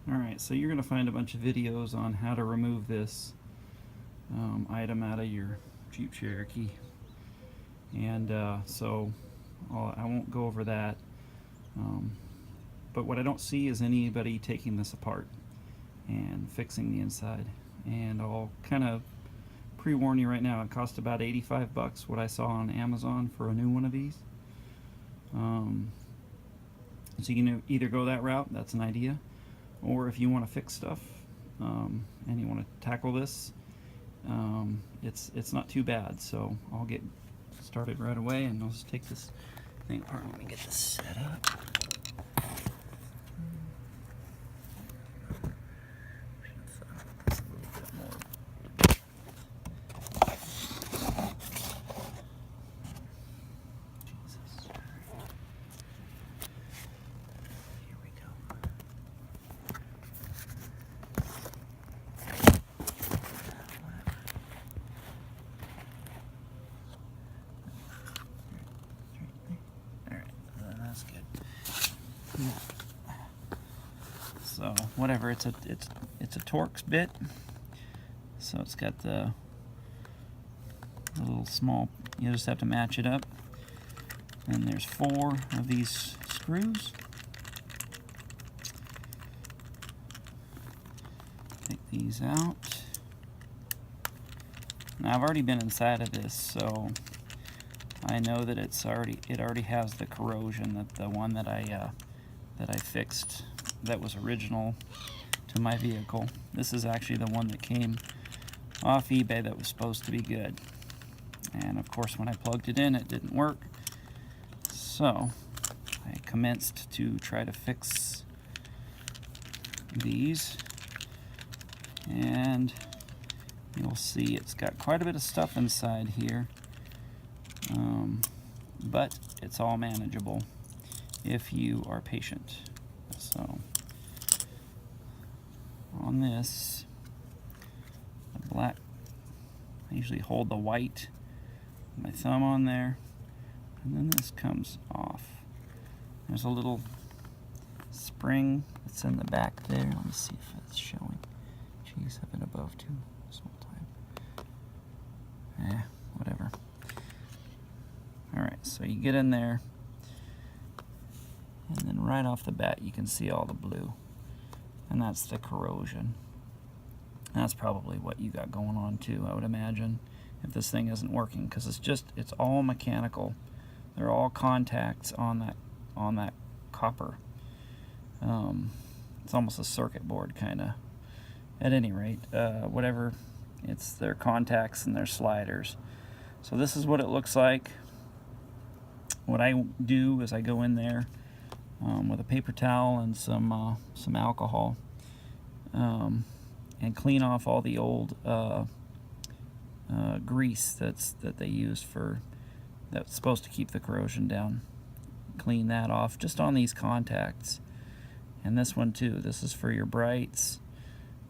Alright, so you're going to find a bunch of videos on how to remove this item out of your Jeep Cherokee. And so I won't go over that. But what I don't see is anybody taking this apart and fixing the inside. And I'll kind of pre-warn you right now, it cost about 85 bucks what I saw on Amazon for a new one of these. So you can either go that route, that's an idea, or if you want to fix stuff and you want to tackle this, it's not too bad. So I'll get started right away, and I'll just take this thing apart. Let me get this set up. So whatever, it's a Torx bit. So it's got the little small. You just have to match it up. And there's 4 of these screws. Take these out. Now I've already been inside of this, so I know that it already has the corrosion that the one that I fixed that was original to my vehicle. This is actually the one that came off eBay that was supposed to be good. And of course when I plugged it in, it didn't work. So I commenced to try to fix these, and you'll see it's got quite a bit of stuff inside here, but it's all manageable if you are patient. So on this, the black, I usually hold the white, my thumb on there, and then this comes off. There's a little spring that's in the back there. Let me see if it's showing. Geez, I've been above too this whole time. Whatever. Alright, so you get in there, and then right off the bat you can see all the blue. And that's the corrosion. That's probably what you got going on too, I would imagine, if this thing isn't working, because it's all mechanical. They're all contacts on that copper. It's almost a circuit board kind of. At any rate, whatever, it's their contacts and their sliders. So this is what it looks like. What I do is I go in there with a paper towel and some alcohol, and clean off all the old grease that they use that's supposed to keep the corrosion down. Clean that off just on these contacts, and this one too. This is for your brights,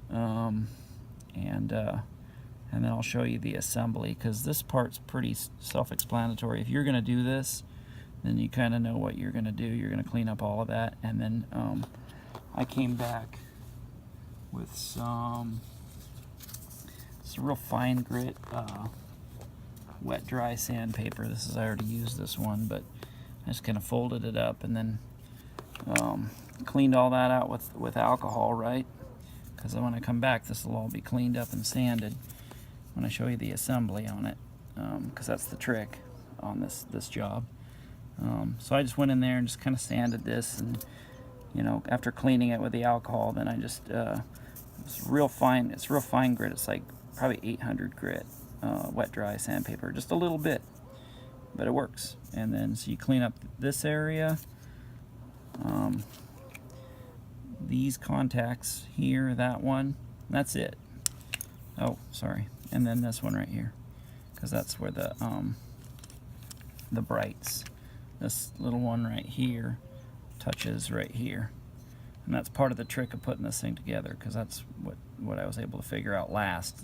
and then I'll show you the assembly, because this part's pretty self-explanatory. If you're going to do this, then you kind of know what you're going to do. You're going to clean up all of that, and then I came back with some real fine grit wet dry sandpaper. I already used this one, but I just kind of folded it up and then cleaned all that out with alcohol, right? Because when I come back, this will all be cleaned up and sanded when I show you the assembly on it, because that's the trick on this job. So I just went in there and just kind of sanded this, and after cleaning it with the alcohol, then I just it's real fine grit. It's like probably 800 grit wet dry sandpaper, just a little bit, but it works. And then so you clean up this area, these contacts here, that one, that's it. Oh, sorry. And then this one right here, because that's where the brights, this little one right here touches right here. And that's part of the trick of putting this thing together, because that's what I was able to figure out last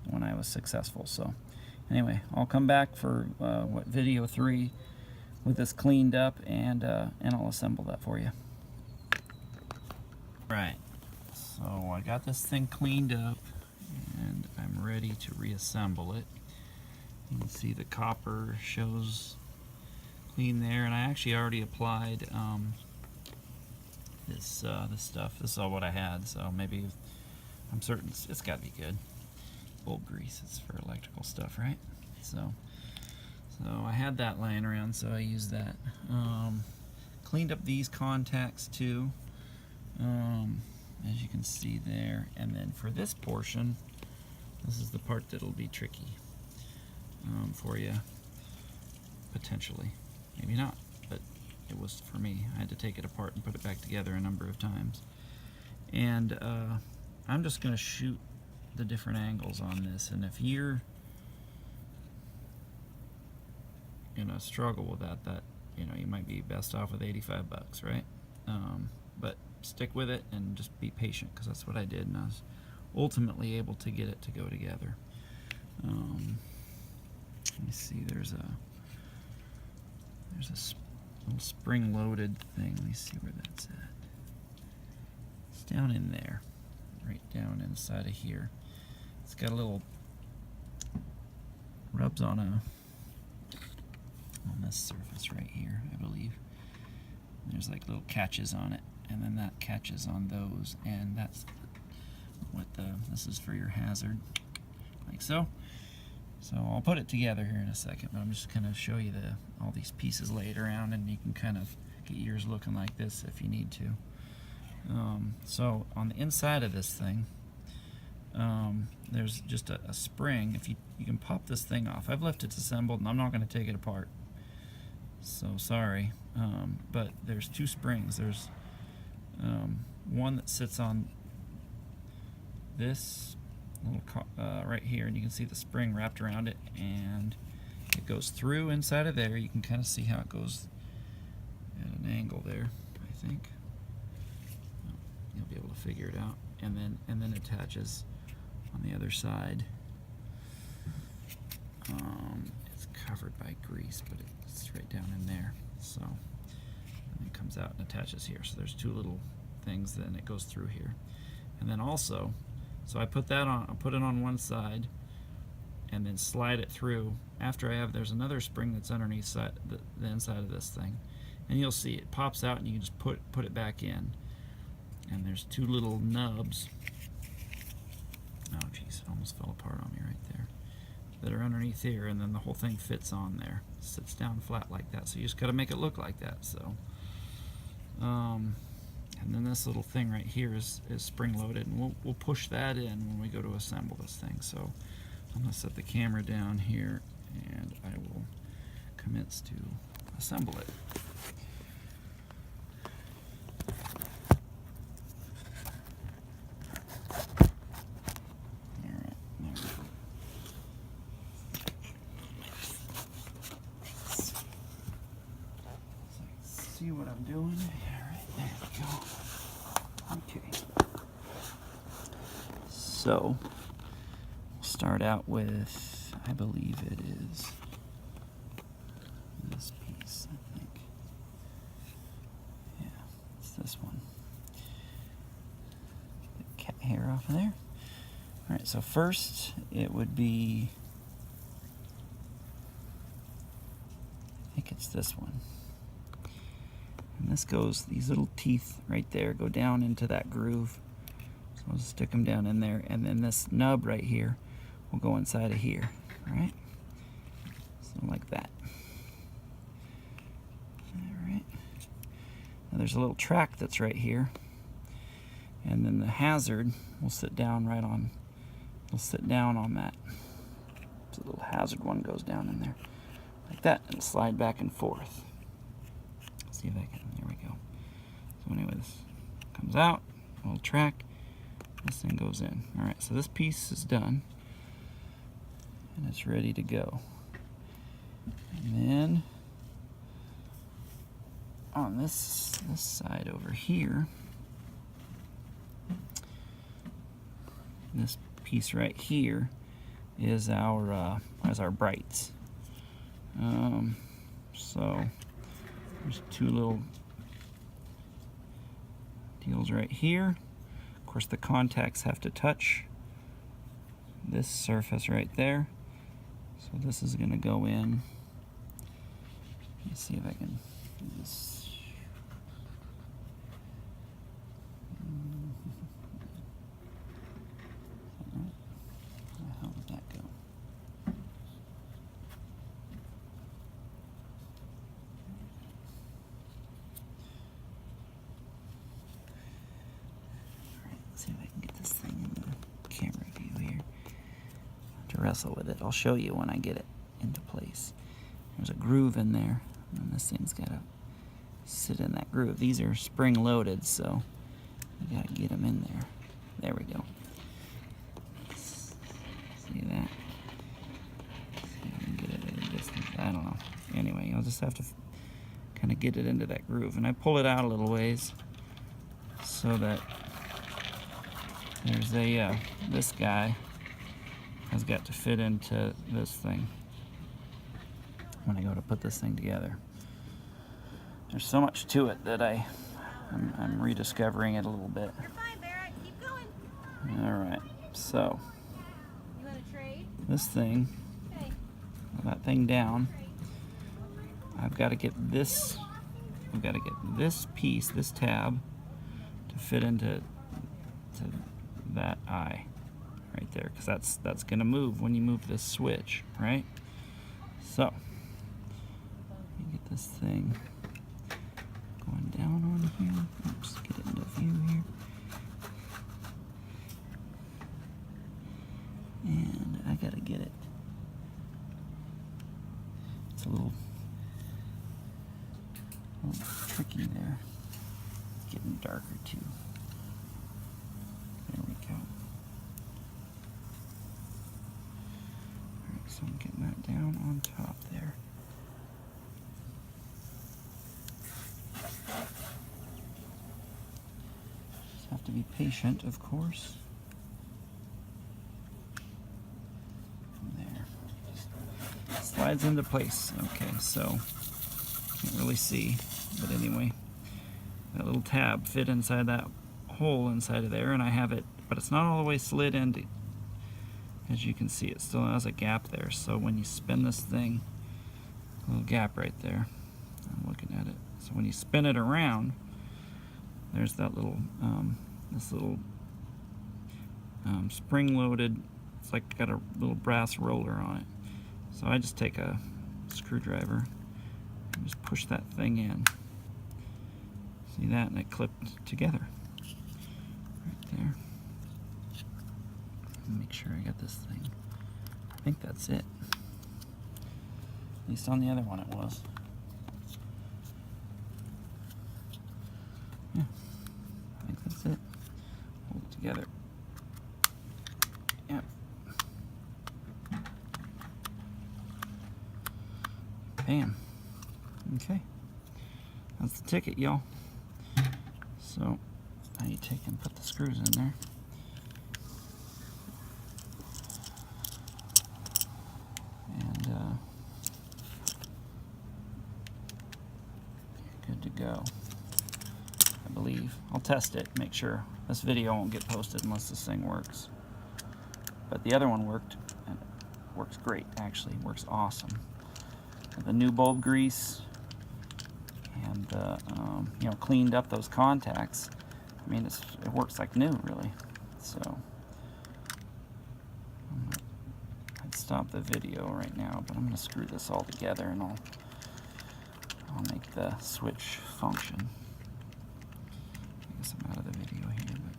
when I was successful. So anyway, I'll come back for video 3 with this cleaned up, and I'll assemble that for you. Right, So I got this thing cleaned up and I'm ready to reassemble it. You can see the copper shows clean there, and I actually already applied this stuff. This is all what I had, so maybe I'm certain it's got to be good. Bulb grease, it's for electrical stuff, right? So I had that lying around, so I used that. Cleaned up these contacts too, as you can see there. And then for this portion, this is the part that'll be tricky for you, potentially. Maybe not, but it was for me. I had to take it apart and put it back together a number of times. And I'm just going to shoot the different angles on this, and if you're gonna struggle with that you might be best off with 85 bucks, right? But stick with it and just be patient, because that's what I did, and I was ultimately able to get it to go together. Let me see, there's a little spring-loaded thing. Let me see where that's at. It's down in there, right down inside of here. It's got a little rubs on this surface right here, I believe. There's like little catches on it, and then that catches on those, and that's what this is for your hazard, like so. So I'll put it together here in a second, but I'm just going to show you all these pieces laid around, and you can kind of get yours looking like this if you need to. So on the inside of this thing, there's just a spring. If you can pop this thing off. I've left it assembled, and I'm not going to take it apart, so sorry. But there's two springs. There's one that sits on this little right here, and you can see the spring wrapped around it, and it goes through inside of there. You can kind of see how it goes at an angle there, I think. You'll be able to figure it out, and then attaches on the other side. It's covered by grease, but it's right down in there. So and it comes out and attaches here. So there's two little things, then it goes through here, and then also. So I put that on. I put it on one side, and then slide it through. After there's another spring that's underneath the inside of this thing, and you'll see it pops out, and you can just put it back in. And there's two little nubs. Oh geez, it almost fell apart on me right there. That are underneath here, and then the whole thing fits on there. It sits down flat like that. So you just got to make it look like that. So. And then this little thing right here is spring loaded, and we'll push that in when we go to assemble this thing. So I'm going to set the camera down here, and I will commence to assemble it. Alright, there we go. So see what I'm doing? There we go. Okay. So, we'll start out with, I believe it is this piece, I think. Yeah, it's this one. Get the cat hair off of there. Alright, so first it would be, I think it's this one. And this goes, these little teeth right there go down into that groove. So I'll just stick them down in there, and then this nub right here will go inside of here, alright? So like that. Alright. Now there's a little track that's right here, and then the hazard will sit down right on, will sit down on that. So the little hazard one goes down in there, like that, and slide back and forth. See if I can, there we go. So anyway, this comes out, a little track, this thing goes in. Alright, so this piece is done, and it's ready to go. And then, on this side over here, this piece right here is our brights. So there's two little deals right here. Of course, the contacts have to touch this surface right there. So this is going to go in. Let me see if I can do this. How did that go? Let's see if I can get this thing in the camera view here to wrestle with it. I'll show you when I get it into place. There's a groove in there, and this thing's got to sit in that groove. These are spring loaded, so you got to get them in there. There we go. See that? See if I can get it at a distance. I don't know. Anyway, I'll just have to kind of get it into that groove, and I pull it out a little ways so that there's a this guy has got to fit into this thing when I go to put this thing together. There's so much to it that I'm rediscovering it a little bit. You're fine, Barrett. Keep going. All right, so You want to trade? this thing, Okay. that thing down, I've got to get this. I've got to get this piece, this tab, to fit into that eye right there, because that's going to move when you move this switch, right? So let me get this thing going down on here. Oops, get it into view here. And I gotta get it. It's a little tricky there. It's getting darker too. There we go. Alright, so I'm getting that down on top there. Just have to be patient, of course. There. Just slides into place. Okay, so can't really see, but anyway, that little tab fit inside that hole inside of there, and I have it, but it's not all the way slid into. As you can see, it still has a gap there, so when you spin this thing, a little gap right there, I'm looking at it, so when you spin it around, there's that little this little spring-loaded, it's like got a little brass roller on it. So I just take a screwdriver and just push that thing in. See that? And it clipped together right there. Make sure I got this thing. I think that's it. At least on the other one it was. Yeah, I think that's it. Hold it together. Yep. Bam. Okay. That's the ticket, y'all. So now you take and put the screws in there. And you're good to go, I believe. I'll test it, make sure. This video won't get posted unless this thing works. But the other one worked, and it works great, actually. It works awesome. The new bulb grease and you know, cleaned up those contacts. I mean, it works like new, really. So I'd stop the video right now, but I'm going to screw this all together, and I'll make the switch function. I guess I'm out of the video here, but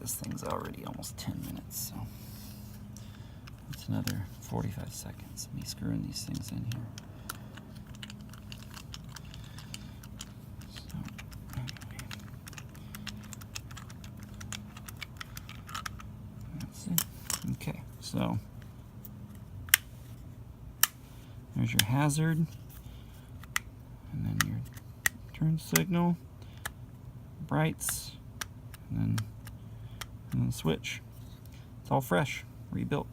this thing's already almost 10 minutes, so it's another 45 seconds of me screwing these things in here. So, anyway, that's it. Okay, so there's your hazard, and then your turn signal, brights, and then switch. It's all fresh, rebuilt.